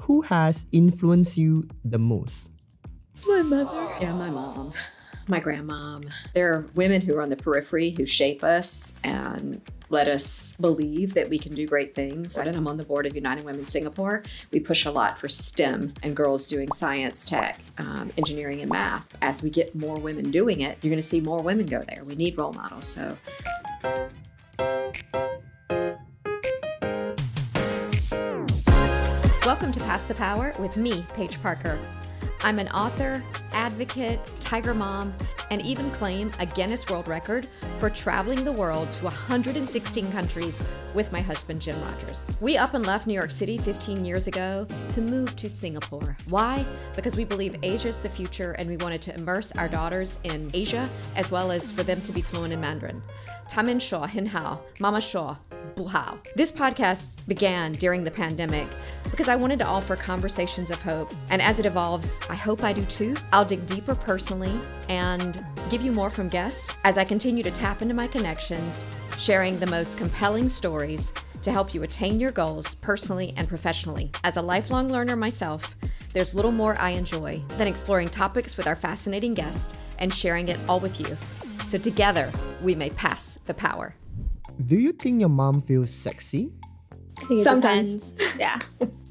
Who has influenced you the most? My mother. Yeah, my mom. My grandmom. There are women who are on the periphery who shape us and let us believe that we can do great things. And I'm on the board of United Women Singapore. We push a lot for STEM and girls doing science, tech, engineering, and math. As we get more women doing it, you're going to see more women go there. We need role models. So. Welcome to Pass the Power with me, Paige Parker. I'm an author, advocate, tiger mom, and even claim a Guinness World Record for traveling the world to 116 countries with my husband, Jim Rogers. We up and left New York City 15 years ago to move to Singapore. Why? Because we believe Asia's the future and we wanted to immerse our daughters in Asia as well as for them to be fluent in Mandarin. Tamin Shaw, Hin Hao, Mama Shaw, Bu Hao. This podcast began during the pandemic because I wanted to offer conversations of hope. And as it evolves, I hope I do too. I'll dig deeper personally and give you more from guests as I continue to tap into my connections, sharing the most compelling stories to help you attain your goals personally and professionally. As a lifelong learner myself, there's little more I enjoy than exploring topics with our fascinating guests and sharing it all with you. So together, we may pass the power. Do you think your mom feels sexy? I think it Sometimes. depends. Yeah.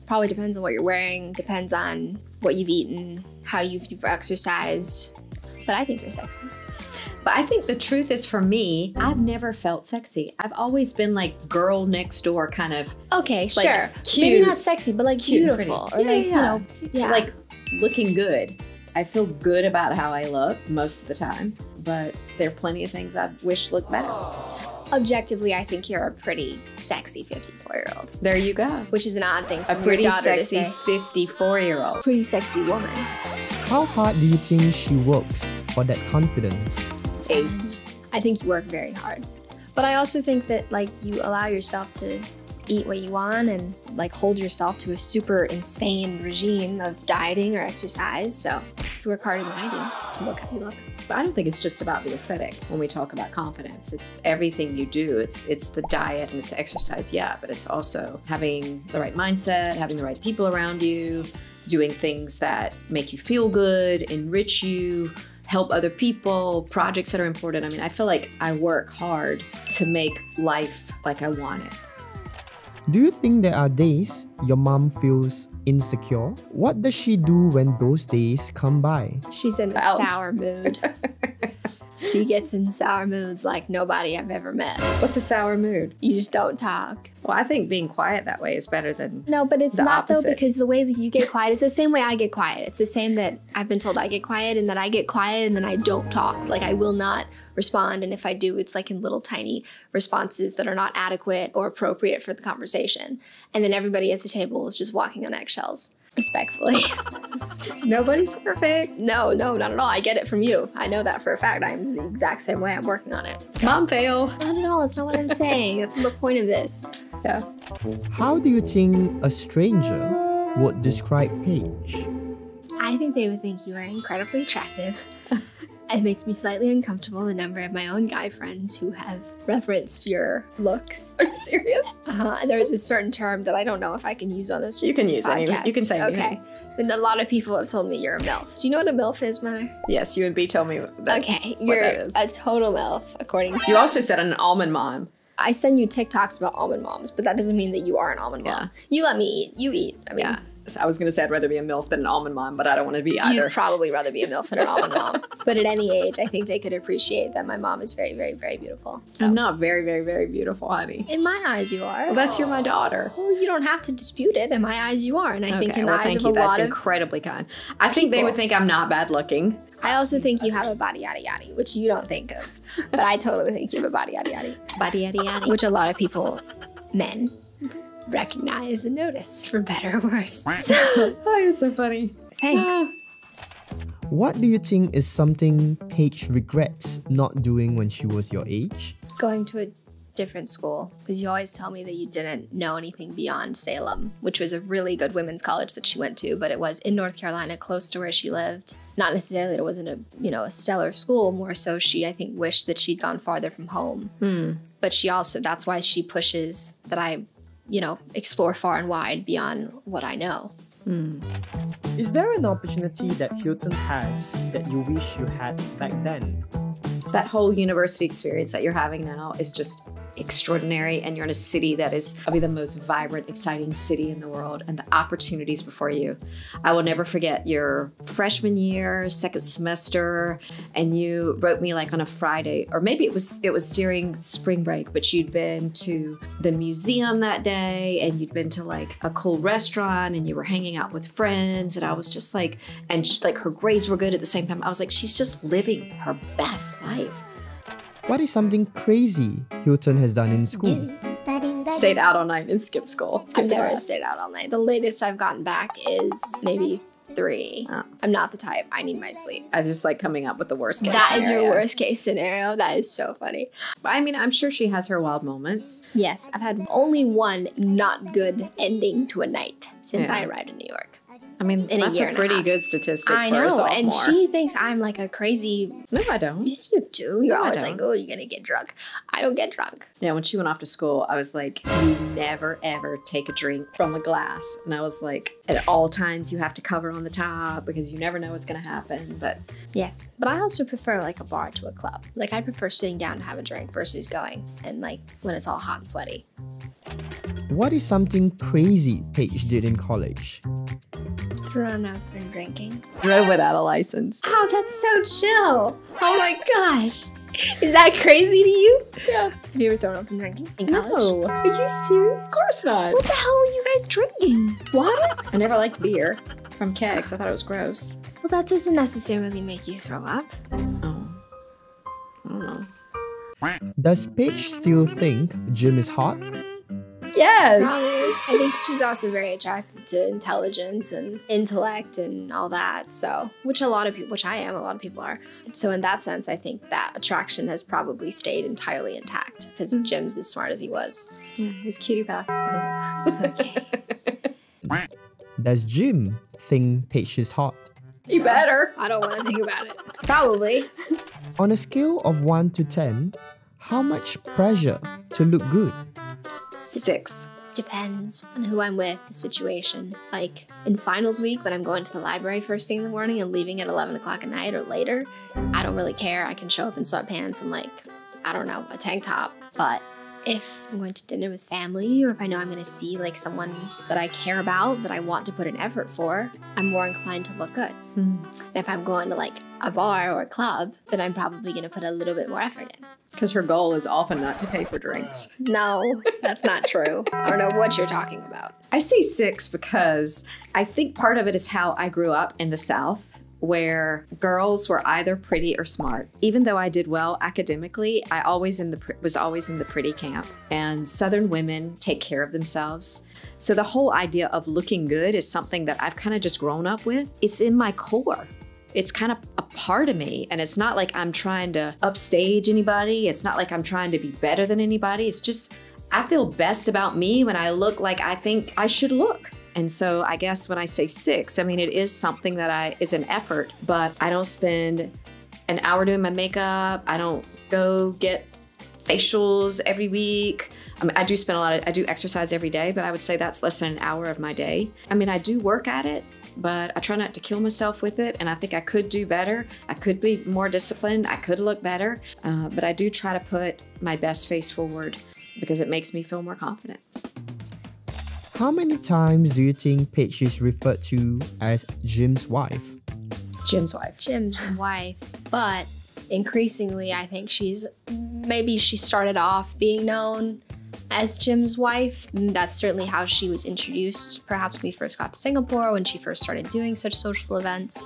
Probably depends on what you're wearing, depends on what you've eaten, how you've exercised. But I think you're sexy. But I think the truth is, for me, I've never felt sexy. I've always been like girl next door kind of. Okay, Like, sure. cute. Maybe not sexy, but like Cute and beautiful. pretty. Or like, Yeah. you know, yeah. Like looking good. I feel good about how I look most of the time, but there are plenty of things I wish looked better. Objectively, I think you're a pretty sexy 54-year-old, There you go. which is an odd thing for A your pretty daughter sexy to say. 54-year-old. Pretty sexy woman. How hard do you think she works for that confidence? I think you work very hard. But I also think that like you allow yourself to eat what you want and like hold yourself to a super insane regime of dieting or exercise. So you work harder than I do to look how you look. But I don't think it's just about the aesthetic when we talk about confidence. It's everything you do. It's the diet and it's the exercise, yeah, but it's also having the right mindset, having the right people around you, doing things that make you feel good, enrich you, help other people, projects that are important. I mean, I feel like I work hard to make life like I want it. Do you think there are days your mom feels insecure? What does she do when those days come by? She's in a Out. sour mood. She gets in sour moods like nobody I've ever met. What's a sour mood? You just don't talk. Well, I think being quiet that way is better than. No, but it's The not though, opposite. because the way that you get quiet is the same way I get quiet. It's the same that I've been told I get quiet and that I get quiet and then I don't talk. Like I will not respond. And if I do, it's like in little tiny responses that are not adequate or appropriate for the conversation. And then everybody at the table is just walking on eggshells, respectfully. Nobody's perfect. No, not at all. I get it from you. I know that for a fact. I'm the exact same way. I'm working on it. So, Mom fail. not at all. That's not what I'm saying. That's the point of this. Yeah. How do you think a stranger would describe Paige? I think they would think you are incredibly attractive. It makes me slightly uncomfortable, the number of my own guy friends who have referenced your looks. Are you serious? There's a certain term that I don't know if I can use on this You can use any. podcast. You can say anything. Okay. Then a lot of people have told me you're a MILF. Do you know what a MILF is, Mother? Yes, you and B told me that. Okay, what you're that is. a total MILF, according to You also said an almond mom. I send you TikToks about almond moms, but that doesn't mean that you are an almond mom. You let me eat. You eat. I mean, Yeah. So I was going to say I'd rather be a MILF than an almond mom, but I don't want to be either. you'd probably rather be a MILF than an almond mom. But at any age, I think they could appreciate that my mom is very, very, very beautiful. So. I'm not very, very, very beautiful, honey. In my eyes, you are. Well, you're my daughter. Well, you don't have to dispute it. In my eyes, you are. And I think in the eyes thank of you. a That's lot of... incredibly kind. I think they would people. think I'm not bad looking. I also think you have a body yada yada, which you don't think of. But I totally think you have a body yada yada. Body yaddy yaddy. Which a lot of people, men, recognize and notice, for better or worse. So, Oh, you're so funny. thanks. What do you think is something Paige regrets not doing when she was your age? Going to a different school, because you always tell me that you didn't know anything beyond Salem, which was a really good women's college that she went to, but it was in North Carolina, close to where she lived. Not necessarily that it wasn't a stellar school, more so she, I think, wished that she'd gone farther from home. But she also, that's why she pushes that I, explore far and wide beyond what I know. Is there an opportunity that Hilton has that you wish you had back then? That whole university experience that you're having now is just extraordinary, and you're in a city that is probably the most vibrant, exciting city in the world, and the opportunities before you. I will never forget your freshman year, second semester, and you wrote me like on a Friday, or maybe it was during spring break, but you'd been to the museum that day, and you'd been to like a cool restaurant, and you were hanging out with friends, and I was just like, like her grades were good at the same time. I was like, she's just living her best life. What is something crazy Hilton has done in school? Stayed out all night and skipped school. I've never stayed out all night. The latest I've gotten back is maybe 3. Oh. I'm not the type. I need my sleep. I just like coming up with the worst case That is scenario. your worst case scenario. That is so funny. I mean, I'm sure she has her wild moments. Yes, I've had only one not good ending to a night since Yeah. I arrived in New York. I mean, In a that's year a and a pretty half. good statistic I for a know, sophomore. and she thinks I'm like a crazy. No, I don't. Yes, you do. You're No, I always don't. like, oh, you're gonna get drunk. I don't get drunk. Yeah, when she went off to school, I was like, you never ever take a drink from a glass. And I was like, at all times you have to cover on the top because you never know what's gonna happen. But Yes, but I also prefer like a bar to a club. Like I prefer sitting down to have a drink versus going and like when it's all hot and sweaty. What is something crazy Paige did in college? Thrown up and drinking. drove without a license. Oh, that's so chill. Oh my gosh. Is that crazy to you? Yeah. Have you ever thrown up from drinking in college? No. Are you serious? Of course not. What the hell were you guys drinking? Water? I never liked beer from kegs. I thought it was gross. Well, that doesn't necessarily make you throw up. Oh. I don't know. Does Paige still think Jim is hot? Yes. Probably. I think she's also very attracted to intelligence and intellect and all that. So, which a lot of people are. So in that sense, I think that attraction has probably stayed entirely intact because Jim's as smart as he was. Yeah, his cutie pie. Okay. Does Jim think Paige is hot? You better. I don't want to think about it. Probably. On a scale of 1 to 10, how much pressure to look good? 6. Depends on who I'm with, the situation. Like in finals week, when I'm going to the library first thing in the morning and leaving at 11 o'clock at night or later, I don't really care. I can show up in sweatpants and like, I don't know, a tank top. But if I'm going to dinner with family or if I know I'm going to see like someone that I care about, that I want to put an effort for, I'm more inclined to look good. And if I'm going to like a bar or a club, then I'm probably going to put a little bit more effort in. Because her goal is often not to pay for drinks. No, that's not true. I don't know what you're talking about. I say 6 because I think part of it is how I grew up in the South, where girls were either pretty or smart. Even though I did well academically, I was always in the pretty camp. And Southern women take care of themselves. So the whole idea of looking good is something that I've kind of just grown up with. It's in my core. It's kind of a part of me. And it's not like I'm trying to upstage anybody. It's not like I'm trying to be better than anybody. It's just, I feel best about me when I look like I think I should look. And so I guess when I say 6, I mean, it is something that is an effort, but I don't spend an hour doing my makeup. I don't go get facials every week. I mean, I do exercise every day, but I would say that's less than an hour of my day. I mean, I do work at it, but I try not to kill myself with it. And I think I could do better. I could be more disciplined. I could look better. But I do try to put my best face forward because it makes me feel more confident. How many times do you think Paige is referred to as Jim's wife? Jim's wife. Jim's wife, but increasingly I think she started off being known as Jim's wife. That's certainly how she was introduced, perhaps when we first got to Singapore, when she first started doing such social events.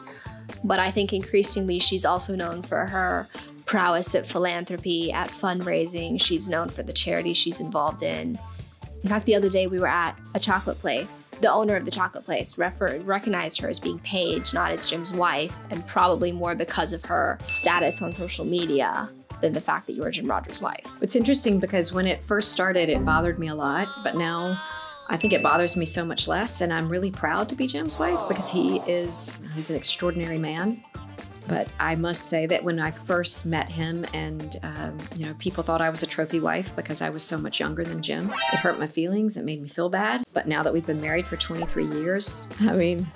But I think increasingly she's also known for her prowess at philanthropy, at fundraising. She's known for the charity she's involved in. In fact, the other day we were at a chocolate place. The owner of the chocolate place recognized her as being Paige, not as Jim's wife, and probably more because of her status on social media than the fact that you were Jim Rogers' wife. It's interesting because when it first started, it bothered me a lot, but now I think it bothers me so much less, and I'm really proud to be Jim's wife because he's an extraordinary man. But I must say that when I first met him and, people thought I was a trophy wife because I was so much younger than Jim. It hurt my feelings. It made me feel bad. But now that we've been married for 23 years, I mean,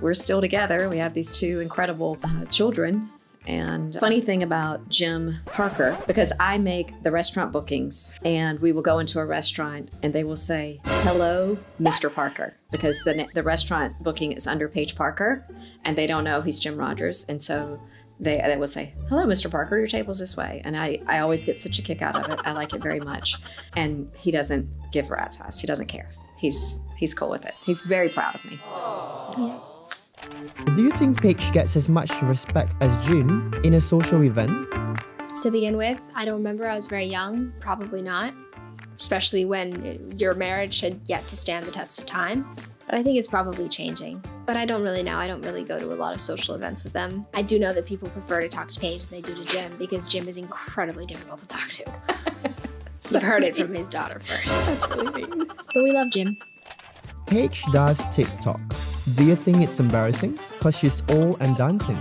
we're still together. We have these two incredible children. And funny thing about Jim Parker, because I make the restaurant bookings and we will go into a restaurant and they will say, "Hello, Mr. Parker," because the restaurant booking is under Paige Parker and they don't know he's Jim Rogers. And so they will say, "Hello, Mr. Parker, your table's this way." And I always get such a kick out of it. I like it very much. And he doesn't give rat's ass. He doesn't care. He's cool with it. He's very proud of me. Yes. Do you think Paige gets as much respect as Jim in a social event? To begin with, I don't remember. I was very young. Probably not. Especially when your marriage had yet to stand the test of time. But I think it's probably changing. But I don't really know. I don't really go to a lot of social events with them. I do know that people prefer to talk to Paige than they do to Jim because Jim is incredibly difficult to talk to. You've heard it from his daughter first. That's really mean. But we love Jim. Paige does TikTok. Do you think it's embarrassing? Because she's old and dancing.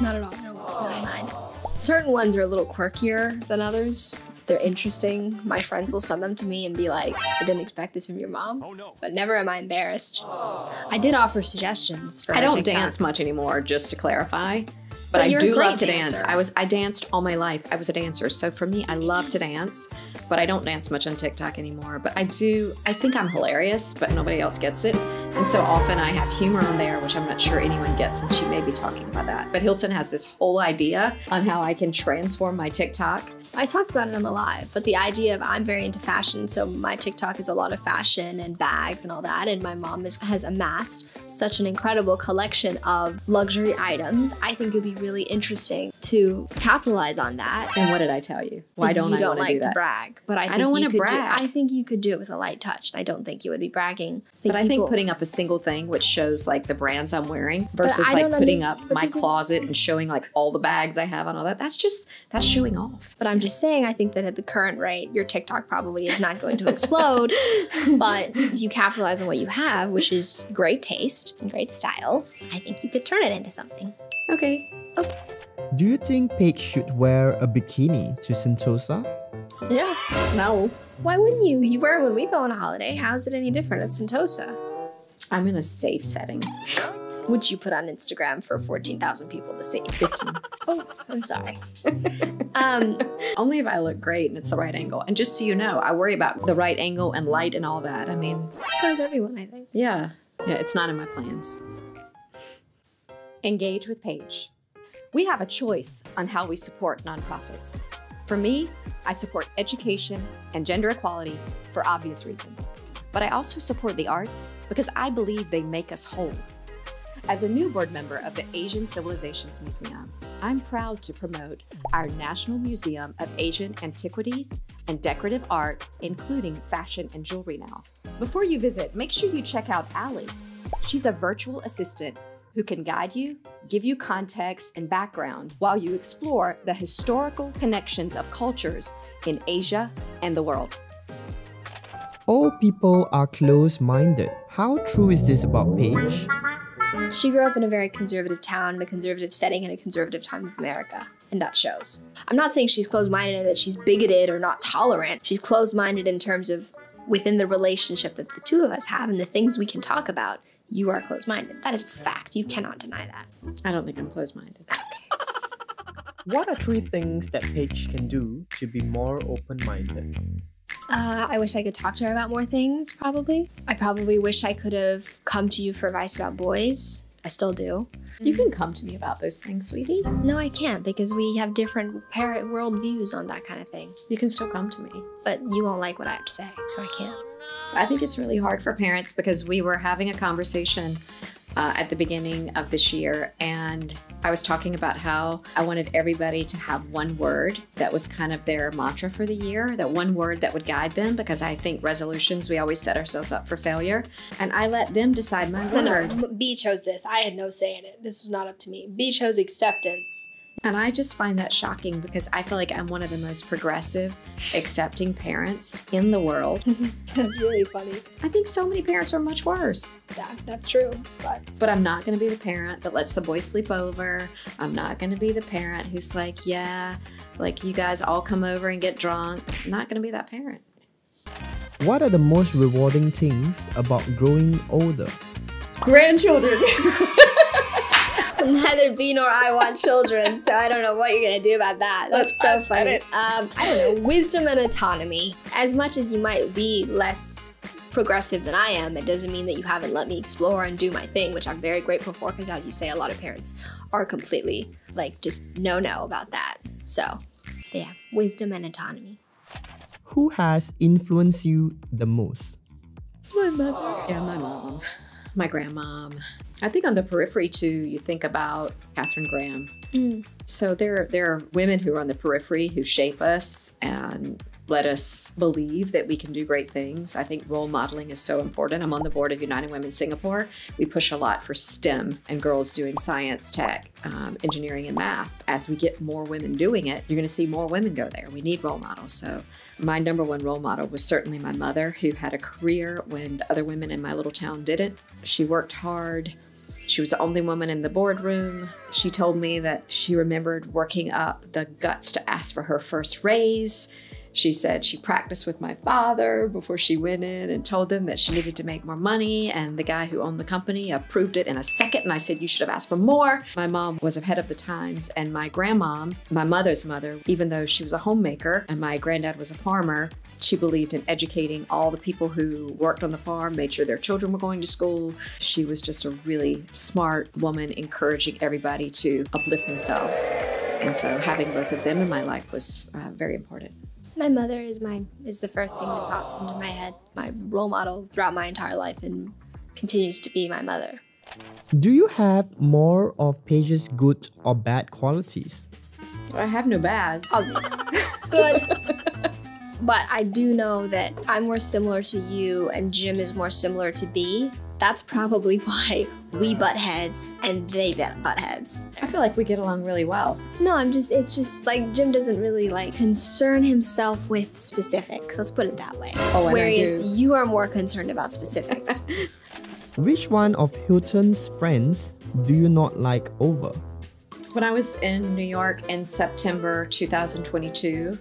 Not at all. I don't really mind. Certain ones are a little quirkier than others. They're interesting. My friends will send them to me and be like, "I didn't expect this from your mom." Oh, no. But never am I embarrassed. I did offer suggestions for I don't TikTok. dance much anymore, just to clarify. But I you're a do great love to dancer. dance. I danced all my life. I was a dancer. So for me, I love to dance, but I don't dance much on TikTok anymore. But I think I'm hilarious, but nobody else gets it. And so often I have humor on there, which I'm not sure anyone gets, and she may be talking about that. But Hilton has this whole idea on how I can transform my TikTok. I talked about it on the live, but the idea of I'm very into fashion, so my TikTok is a lot of fashion and bags and all that, and my mom has amassed such an incredible collection of luxury items. I think it'd be really interesting to capitalize on that. And what did I tell you? Why don't I want to do that? To brag, but I don't want to brag. I think you could do it with a light touch. I don't think you would be bragging. I think putting up a single thing which shows like the brands I'm wearing versus like putting up my closet and showing like all the bags I have and all that, that's showing off. But I'm just saying, I think that at the current rate, your TikTok probably is not going to explode. But if you capitalize on what you have, which is great taste and great style, I think you could turn it into something. Okay. Do you think Paige should wear a bikini to Sentosa? Yeah. No. Why wouldn't you? You wear it when we go on a holiday. How's it any different at Sentosa? I'm in a safe setting. Would you put on Instagram for 14,000 people to see? 15. Oh, I'm sorry. Only if I look great and it's the right angle. And just so you know, I worry about the right angle and light and all that. I mean, so does everyone, I think. Yeah, it's not in my plans. Engage with Paige. We have a choice on how we support nonprofits. For me, I support education and gender equality for obvious reasons. But I also support the arts because I believe they make us whole. As a new board member of the Asian Civilizations Museum, I'm proud to promote our National Museum of Asian Antiquities and Decorative Art, including fashion and jewelry now. Before you visit, make sure you check out Allie. She's a virtual assistant who can guide you, give you context and background while you explore the historical connections of cultures in Asia and the world. All people are close-minded. How true is this about Paige? She grew up in a very conservative town, in a conservative setting, in a conservative time of America, and that shows. I'm not saying she's closed-minded and that she's bigoted or not tolerant. She's closed-minded in terms of within the relationship that the two of us have and the things we can talk about. You are closed-minded. That is a fact. You cannot deny that. I don't think I'm closed-minded. What are 3 things that Paige can do to be more open-minded? I wish I could talk to her about more things, probably. I probably wish I could have come to you for advice about boys. I still do. You can come to me about those things, sweetie. No, I can't because we have different parent worldviews on that kind of thing. You can still come to me. But you won't like what I have to say, so I can't. I think it's really hard for parents because we were having a conversation at the beginning of this year, and I was talking about how I wanted everybody to have one word that was kind of their mantra for the year, that one word that would guide them, because I think resolutions, we always set ourselves up for failure, and I let them decide my word. No, B chose this. I had no say in it. This was not up to me. B chose acceptance. And I just find that shocking because I feel like I'm one of the most progressive, accepting parents in the world. That's really funny. I think so many parents are much worse. Yeah, that's true. But I'm not going to be the parent that lets the boys sleep over. I'm not going to be the parent who's like, yeah, like you guys all come over and get drunk. I'm not going to be that parent. What are the most rewarding things about growing older? Grandchildren. Neither B nor I want children, so I don't know what you're gonna do about that. That's so funny. I don't know. Wisdom and autonomy. As much as you might be less progressive than I am, it doesn't mean that you haven't let me explore and do my thing, which I'm very grateful for, because as you say, a lot of parents are completely like just no about that. So yeah, wisdom and autonomy. Who has influenced you the most? My mother. Yeah, my mom. My grandmom. I think on the periphery too, you think about Katharine Graham. So there are women who are on the periphery who shape us and let us believe that we can do great things. I think role modeling is so important. I'm on the board of United Women Singapore. We push a lot for STEM and girls doing science, tech, engineering, and math. As we get more women doing it, you're gonna see more women go there. We need role models. So my number one role model was certainly my mother, who had a career when the other women in my little town didn't. She worked hard. She was the only woman in the boardroom. She told me that she remembered working up the guts to ask for her first raise. She said she practiced with my father before she went in and told them that she needed to make more money, and the guy who owned the company approved it in a second, and I said, you should have asked for more. My mom was ahead of the times, and my grandmom, my mother's mother, even though she was a homemaker and my granddad was a farmer, she believed in educating all the people who worked on the farm, made sure their children were going to school. She was just a really smart woman, encouraging everybody to uplift themselves. And so having both of them in my life was very important. My mother is the first thing that pops into my head. My role model throughout my entire life and continues to be my mother. Do you have more of Paige's good or bad qualities? I have no bad. Obviously. Good. But I do know that I'm more similar to you and Jim is more similar to B. That's probably why we butt heads and they butt heads. I feel like we get along really well. No, it's just like Jim doesn't really like concern himself with specifics. Let's put it that way. Oh, whereas you are more concerned about specifics. Which one of Hilton's friends do you not like over? When I was in New York in September 2022,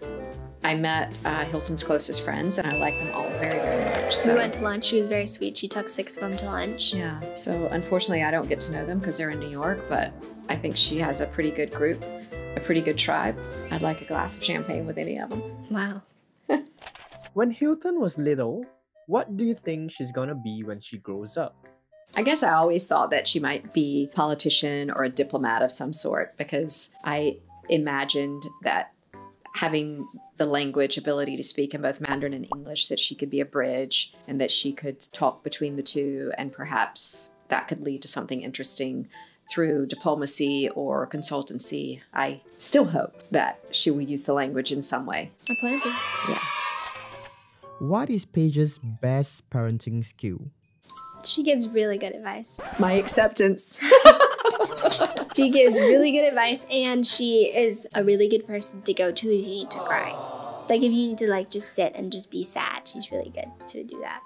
I met Hilton's closest friends, and I like them all very, very much. So. We went to lunch. She was very sweet. She took 6 of them to lunch. Yeah. So unfortunately, I don't get to know them because they're in New York, but I think she has a pretty good group, a pretty good tribe. I'd like a glass of champagne with any of them. Wow. When Hilton was little, what do you think she's gonna be when she grows up? I guess I always thought that she might be a politician or a diplomat of some sort, because I imagined that having the language ability to speak in both Mandarin and English, that she could be a bridge and that she could talk between the two, and perhaps that could lead to something interesting through diplomacy or consultancy. I still hope that she will use the language in some way. I plan to. Yeah. What is Paige's best parenting skill? She gives really good advice. My acceptance. She gives really good advice, and she is a really good person to go to if you need to cry. Like if you need to like just sit and just be sad, she's really good to do that.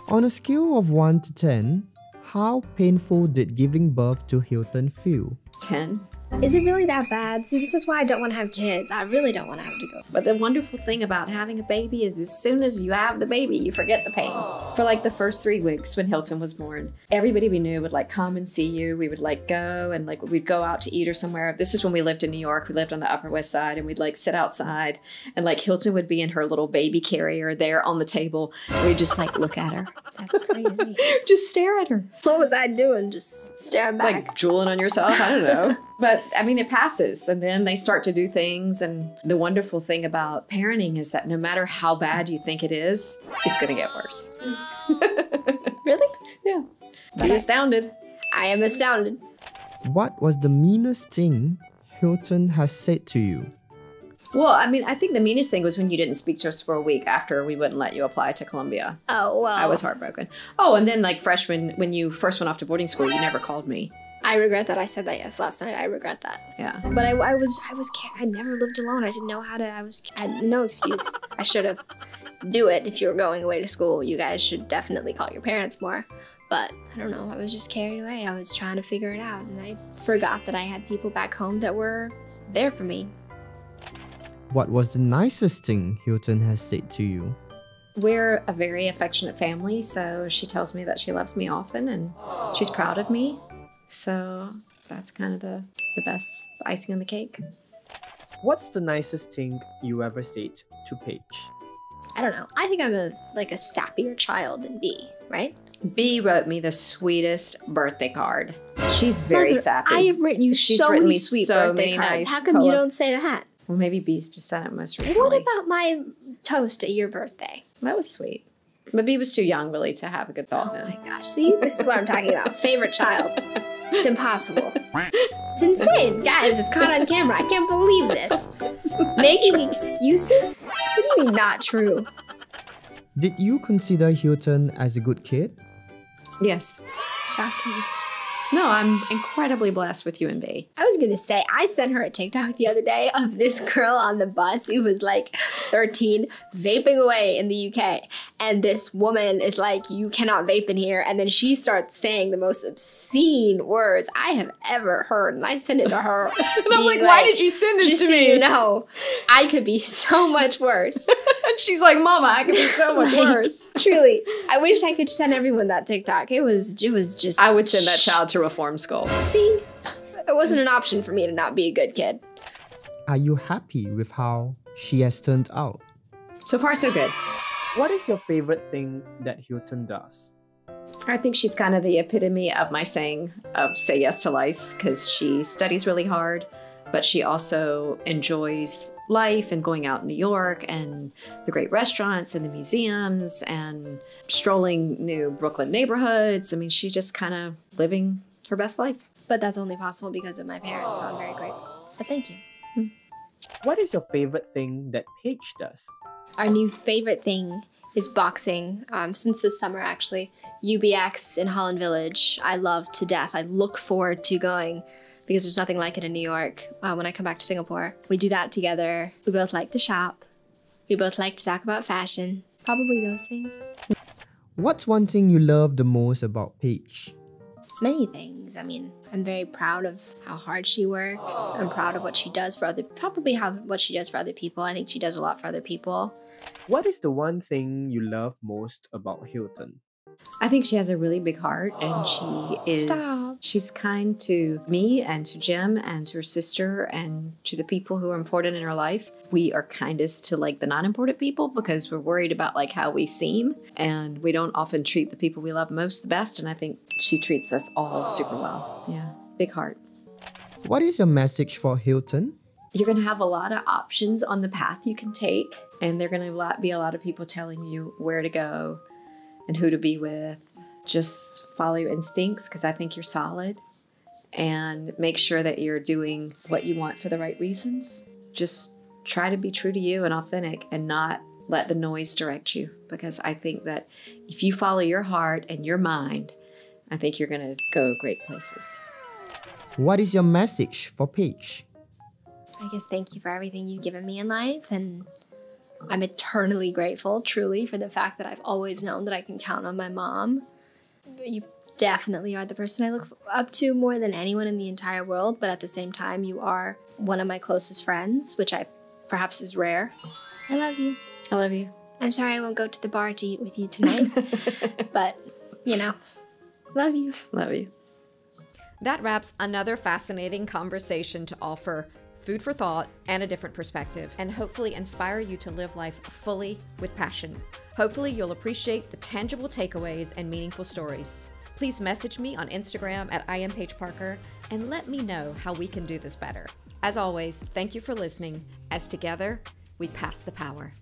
On a scale of 1 to 10, how painful did giving birth to Hilton feel? 10. Is it really that bad? See, this is why I don't want to have kids. I really don't want to have to go. But the wonderful thing about having a baby is as soon as you have the baby, you forget the pain. For like the first 3 weeks when Hilton was born, everybody we knew would like come and see you. We would like go and like we'd go out to eat or somewhere. This is when we lived in New York. We lived on the Upper West Side, and we'd like sit outside, and like Hilton would be in her little baby carrier there on the table. We'd just like look at her. That's crazy. Just stare at her. What was I doing? Just staring back? Like drooling on yourself? I don't know. But I mean, it passes, and then they start to do things. And the wonderful thing about parenting is that no matter how bad you think it is, it's going to get worse. Really? Yeah. Be astounded. I am astounded. What was the meanest thing Hilton has said to you? Well, I mean, I think the meanest thing was when you didn't speak to us for a week after we wouldn't let you apply to Columbia. Oh, well. I was heartbroken. Oh, and then like freshman, when you first went off to boarding school, you never called me. I regret that I said that yes last night. I regret that. Yeah. But I never lived alone. I didn't know how to, I had no excuse. I should have. Do it if you're going away to school. You guys should definitely call your parents more. But I don't know, I was just carried away. I was trying to figure it out and I forgot that I had people back home that were there for me. What was the nicest thing Hilton has said to you? We're a very affectionate family, so she tells me that she loves me often and she's proud of me. So that's kind of the best icing on the cake. What's the nicest thing you ever said to Paige? I don't know. I think I'm a sappier child than B, right? B wrote me the sweetest birthday card. She's very Mother, sappy. I have written you She's so written many me sweet so birthday many cards. nice How come you poems. don't say that? Well, maybe B's just done it most recently. What about my toast at your birthday? That was sweet. But B was too young, really, to have a good thought. Oh my gosh, see? This is what I'm talking about. Favorite child. It's impossible. It's insane. Guys, it's caught on camera. I can't believe this. Making excuses? What do you mean not true? Did you consider Hilton as a good kid? Yes. Shocking. No, I'm incredibly blessed with you and B. I was gonna say, I sent her a TikTok the other day of this girl on the bus who was like 13, vaping away in the UK. And this woman is like, you cannot vape in here. And then she starts saying the most obscene words I have ever heard. And I sent it to her. And I'm like, why did you send this just to so me? you know, I could be so much worse. And she's like, Mama, I could be so much Like, worse. Truly. I wish I could send everyone that TikTok. It was just. I would send that child to reform school. See? It wasn't an option for me to not be a good kid. Are you happy with how she has turned out? So far, so good. What is your favorite thing that Hilton does? I think she's kind of the epitome of my saying of say yes to life, because she studies really hard, but she also enjoys life and going out in New York and the great restaurants and the museums and strolling new Brooklyn neighborhoods. I mean, she's just kind of living her best life. But that's only possible because of my parents, so I'm very grateful. But thank you. What is your favorite thing that Paige does? Our new favorite thing is boxing. Since this summer, actually. UBX in Holland Village. I love to death. I look forward to going because there's nothing like it in New York when I come back to Singapore. We do that together. We both like to shop. We both like to talk about fashion. Probably those things. What's one thing you love the most about Paige? Many things. I mean, I'm very proud of how hard she works. I'm proud of what she does for what she does for other people. I think she does a lot for other people. What is the one thing you love most about Hilton? I think she has a really big heart, and she's kind to me and to Jim and to her sister and to the people who are important in her life. We are kindest to like the non-important people because we're worried about like how we seem, and we don't often treat the people we love most the best, and I think she treats us all super well. Yeah, big heart. What is your message for Hilton? You're going to have a lot of options on the path you can take, and there are going to be a lot of people telling you where to go and who to be with. Just follow your instincts because I think you're solid, and make sure that you're doing what you want for the right reasons. Just try to be true to you and authentic and not let the noise direct you, because I think that if you follow your heart and your mind, I think you're going to go great places. What is your message for Paige? I guess thank you for everything you've given me in life, and I'm eternally grateful, truly, for the fact that I've always known that I can count on my mom. You definitely are the person I look up to more than anyone in the entire world, but at the same time, you are one of my closest friends, which perhaps is rare. I love you. I love you. I'm sorry I won't go to the bar to eat with you tonight, but, you know, love you. Love you. That wraps another fascinating conversation to offer food for thought and a different perspective, and hopefully inspire you to live life fully with passion. Hopefully you'll appreciate the tangible takeaways and meaningful stories. Please message me on Instagram at @IamPaigeParker and let me know how we can do this better. As always, thank you for listening, as together we pass the power.